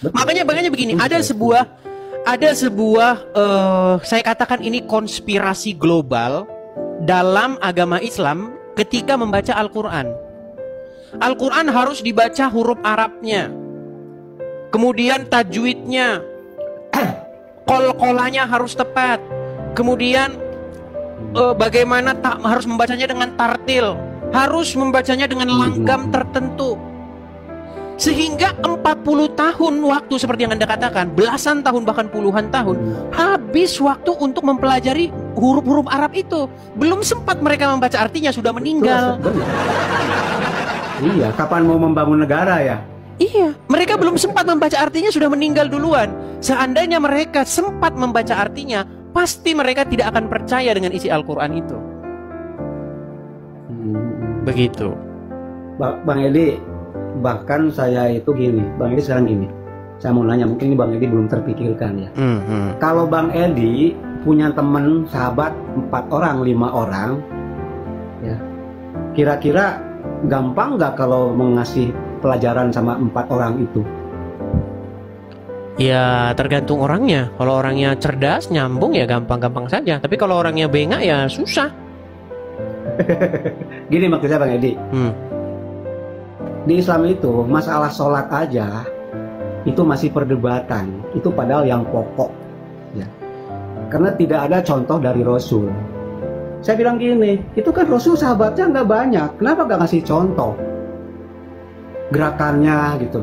Makanya begini, ada sebuah saya katakan ini konspirasi global dalam agama Islam ketika membaca Al-Quran. Al-Quran harus dibaca huruf Arabnya, kemudian tajwidnya, qol-qolanya harus tepat, kemudian bagaimana harus membacanya dengan tartil, harus membacanya dengan langgam tertentu. Sehingga 40 tahun waktu seperti yang Anda katakan, belasan tahun bahkan puluhan tahun, habis waktu untuk mempelajari huruf-huruf Arab itu. Belum sempat mereka membaca artinya sudah meninggal. Iya, kapan mau membangun negara ya? Iya, mereka belum sempat membaca artinya sudah meninggal duluan. Seandainya mereka sempat membaca artinya, pasti mereka tidak akan percaya dengan isi Al-Quran itu. Begitu. Bang Edi, bahkan saya itu gini, Bang Edi sekarang gini, saya mau nanya, mungkin ini Bang Edi belum terpikirkan ya. Kalau Bang Edi punya teman, sahabat 4 orang, 5 orang, ya, kira-kira gampang nggak kalau mengasih pelajaran sama 4 orang itu? Ya tergantung orangnya. Kalau orangnya cerdas, nyambung ya gampang-gampang saja. Tapi kalau orangnya bengak ya susah. Gini maksudnya Bang Edi, di Islam itu masalah sholat aja itu masih perdebatan. Itu padahal yang pokok ya. Karena tidak ada contoh dari Rasul. Saya bilang gini, itu kan Rasul sahabatnya nggak banyak, kenapa nggak ngasih contoh gerakannya gitu?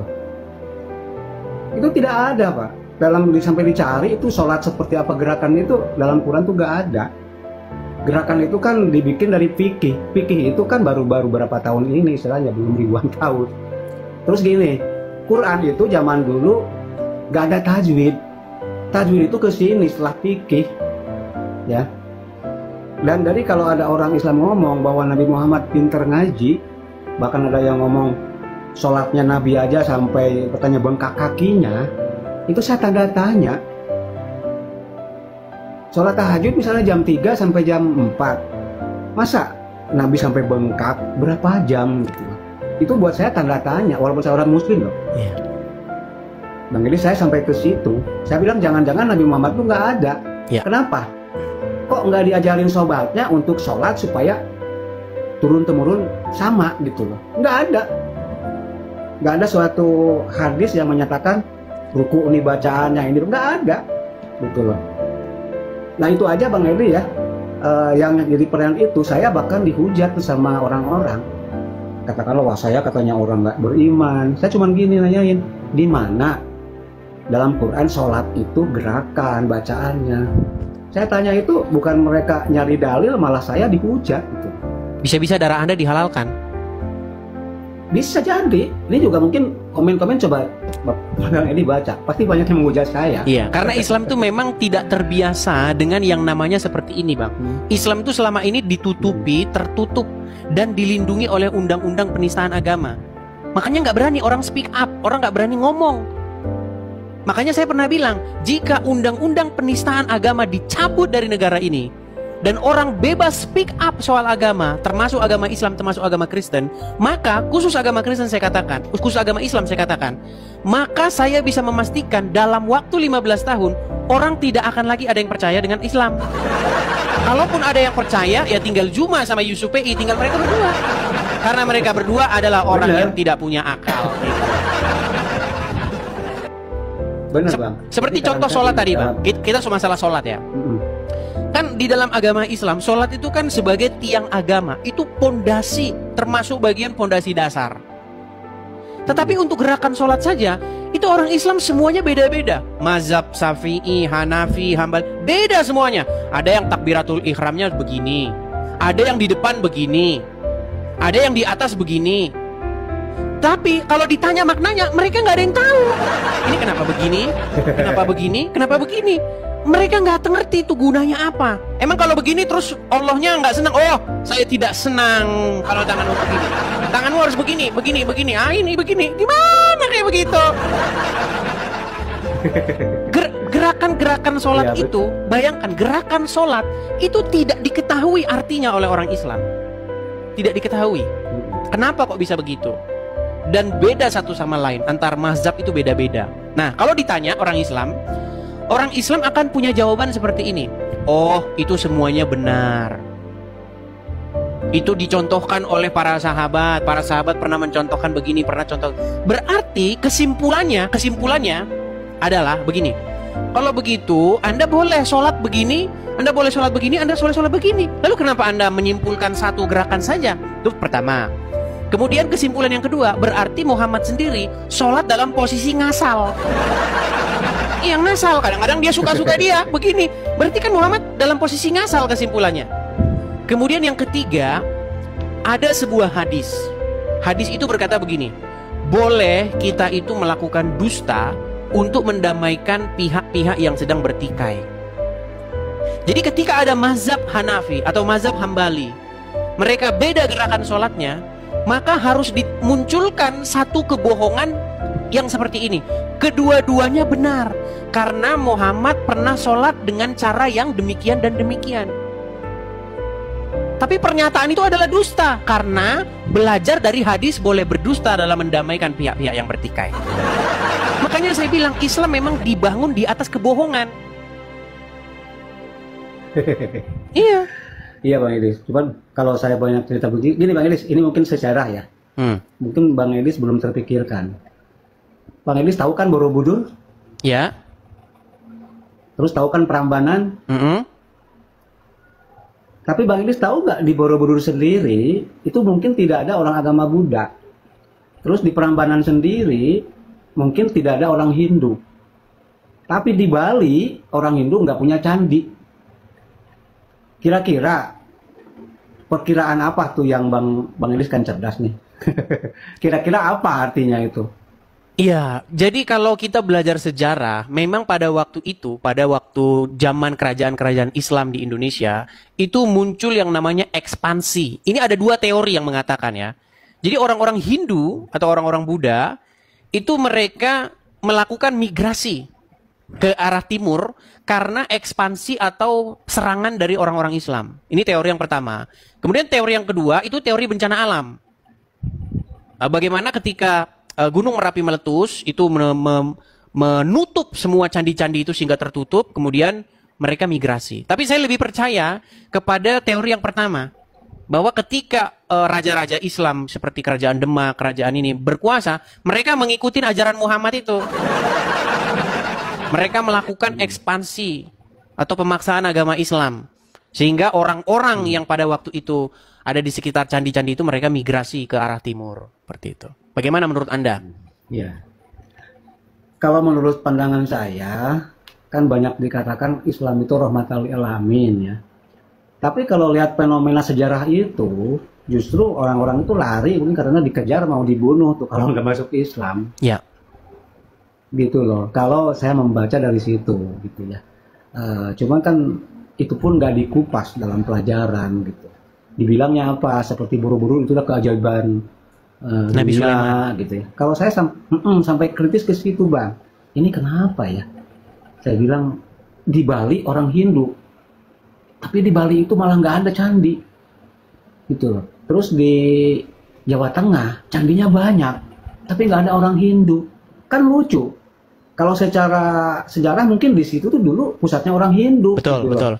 Itu tidak ada Pak. Sampai dicari itu sholat seperti apa gerakan itu dalam Quran tuh nggak ada. Gerakan itu kan dibikin dari fikih. Fikih itu kan baru-baru berapa tahun ini, istilahnya belum ribuan tahun. Terus gini, Quran itu zaman dulu nggak ada tajwid. Tajwid itu kesini setelah fikih, ya. Dan dari kalau ada orang Islam ngomong bahwa Nabi Muhammad pinter ngaji, bahkan ada yang ngomong sholatnya Nabi aja sampai katanya bengkak kakinya, itu saya tanda tanya. Sholat tahajud misalnya jam 3 sampai jam 4, masa Nabi sampai bengkak berapa jam gitu? Itu buat saya tanda tanya, walaupun saya orang muslim loh. Bang, jadi saya sampai ke situ, saya bilang jangan-jangan Nabi Muhammad tuh nggak ada. Kenapa? Kok nggak diajarin sobatnya untuk sholat supaya turun-temurun sama gitu loh? Nggak ada. Nggak ada suatu hadis yang menyatakan ruku ini bacaannya ini, nggak ada gitu loh. Nah itu aja Bang Edi ya, yang jadi pertanyaan itu saya bahkan dihujat sama orang-orang. Katakanlah wah saya katanya orang nggak beriman. Saya cuma gini nanyain, di mana dalam Quran sholat itu gerakan bacaannya? Saya tanya itu bukan mereka nyari dalil, malah saya dihujat gitu. Bisa-bisa darah Anda dihalalkan? Bisa jadi. Ini juga mungkin komen-komen coba Bang Edi baca, pasti banyak yang menghujat saya. Iya, karena Islam itu memang tidak terbiasa dengan yang namanya seperti ini Bang. Islam itu selama ini ditutupi, tertutup, dan dilindungi oleh undang-undang penistaan agama. Makanya nggak berani orang speak up, orang nggak berani ngomong. Makanya saya pernah bilang, jika undang-undang penistaan agama dicabut dari negara ini dan orang bebas speak up soal agama, termasuk agama Islam, termasuk agama Kristen, maka khusus agama Kristen saya katakan, khusus agama Islam saya katakan, maka saya bisa memastikan dalam waktu 15 tahun orang tidak akan lagi ada yang percaya dengan Islam. Kalaupun ada yang percaya, ya tinggal Juma sama Yusuf PI, tinggal mereka berdua. Karena mereka berdua adalah orang yang tidak punya akal. Benar Bang. Seperti contoh sholat tadi Bang, kita masalah sholat ya. Kan di dalam agama Islam, sholat itu kan sebagai tiang agama, itu pondasi, termasuk bagian pondasi dasar. Tetapi untuk gerakan sholat saja, itu orang Islam semuanya beda-beda. Mazhab Syafi'i, Hanafi, Hambali, beda semuanya. Ada yang takbiratul ihramnya begini, ada yang di depan begini, ada yang di atas begini. Tapi kalau ditanya maknanya, mereka nggak ada yang tahu. Ini kenapa begini? Kenapa begini? Kenapa begini? Mereka nggak ngerti itu gunanya apa. Emang kalau begini terus Allahnya nggak senang? Oh, saya tidak senang kalau tanganmu begini. Tanganmu harus begini, begini, begini. Ah ini begini. Gimana kayak begitu? Gerakan-gerakan sholat ya, itu, bayangkan gerakan sholat itu tidak diketahui artinya oleh orang Islam. Tidak diketahui. Kenapa kok bisa begitu? dan beda satu sama lain. Antar mazhab itu beda-beda. Nah, kalau ditanya orang Islam akan punya jawaban seperti ini. Oh, itu semuanya benar. Itu dicontohkan oleh para sahabat pernah mencontohkan begini, pernah contoh. Berarti kesimpulannya adalah begini. Kalau begitu, Anda boleh sholat begini, Anda boleh sholat begini, Anda boleh sholat begini. Lalu kenapa Anda menyimpulkan satu gerakan saja? Itu pertama. Kemudian kesimpulan yang kedua, berarti Muhammad sendiri sholat dalam posisi ngasal. Yang ngasal, kadang-kadang dia suka-suka dia begini. Berarti kan Muhammad dalam posisi ngasal kesimpulannya. Kemudian yang ketiga, ada sebuah hadis. Hadis itu berkata begini, boleh kita itu melakukan dusta untuk mendamaikan pihak-pihak yang sedang bertikai. Jadi ketika ada mazhab Hanafi atau mazhab Hambali, mereka beda gerakan sholatnya, maka harus dimunculkan satu kebohongan yang seperti ini. Kedua-duanya benar, karena Muhammad pernah sholat dengan cara yang demikian dan demikian. Tapi pernyataan itu adalah dusta, karena belajar dari hadis boleh berdusta dalam mendamaikan pihak-pihak yang bertikai. Makanya saya bilang Islam memang dibangun di atas kebohongan. Iya. Iya Bang Idris. Cuman kalau saya banyak cerita begini, gini Bang Idris, ini mungkin sejarah ya. Mungkin Bang Idris belum terpikirkan. Bang Idris tahu kan Borobudur? Ya. Terus tahu kan Prambanan? Tapi Bang Idris tahu nggak di Borobudur sendiri itu mungkin tidak ada orang agama Buddha. Terus di Prambanan sendiri mungkin tidak ada orang Hindu. Tapi di Bali orang Hindu nggak punya candi. Kira-kira perkiraan apa tuh yang Bang Idris kan cerdas nih. Kira-kira apa artinya itu? Iya, jadi kalau kita belajar sejarah, memang pada waktu itu, pada waktu zaman kerajaan-kerajaan Islam di Indonesia, itu muncul yang namanya ekspansi. Ini ada dua teori yang mengatakan ya. Jadi orang-orang Hindu atau orang-orang Buddha, itu mereka melakukan migrasi ke arah timur karena ekspansi atau serangan dari orang-orang Islam. Ini teori yang pertama. Kemudian teori yang kedua, itu teori bencana alam. Bagaimana ketika Gunung Merapi meletus, itu menutup semua candi-candi itu sehingga tertutup, kemudian mereka migrasi. Tapi saya lebih percaya kepada teori yang pertama, bahwa ketika raja-raja Islam seperti kerajaan Demak, kerajaan ini berkuasa, mereka mengikuti ajaran Muhammad itu. Mereka melakukan ekspansi atau pemaksaan agama Islam, sehingga orang-orang yang pada waktu itu ada di sekitar candi-candi itu mereka migrasi ke arah timur, seperti itu. Bagaimana menurut Anda? Ya, kalau menurut pandangan saya, kan banyak dikatakan Islam itu rahmatan lil alamin ya. Tapi kalau lihat fenomena sejarah itu, justru orang-orang itu lari mungkin karena dikejar mau dibunuh tuh kalau nggak masuk Islam. Ya. Gitu loh. Kalau saya membaca dari situ, gitu ya. Cuman kan itu pun nggak dikupas dalam pelajaran gitu. Dibilangnya apa? Seperti Borobudur itulah keajaiban Nabi Sulaiman gitu ya. Kalau saya sampai kritis ke situ Bang, ini kenapa ya? Saya bilang di Bali orang Hindu, tapi di Bali itu malah nggak ada candi, gitu loh. Terus di Jawa Tengah candinya banyak, tapi nggak ada orang Hindu, kan lucu. Kalau secara sejarah mungkin di situ tuh dulu pusatnya orang Hindu. Betul, gitu betul.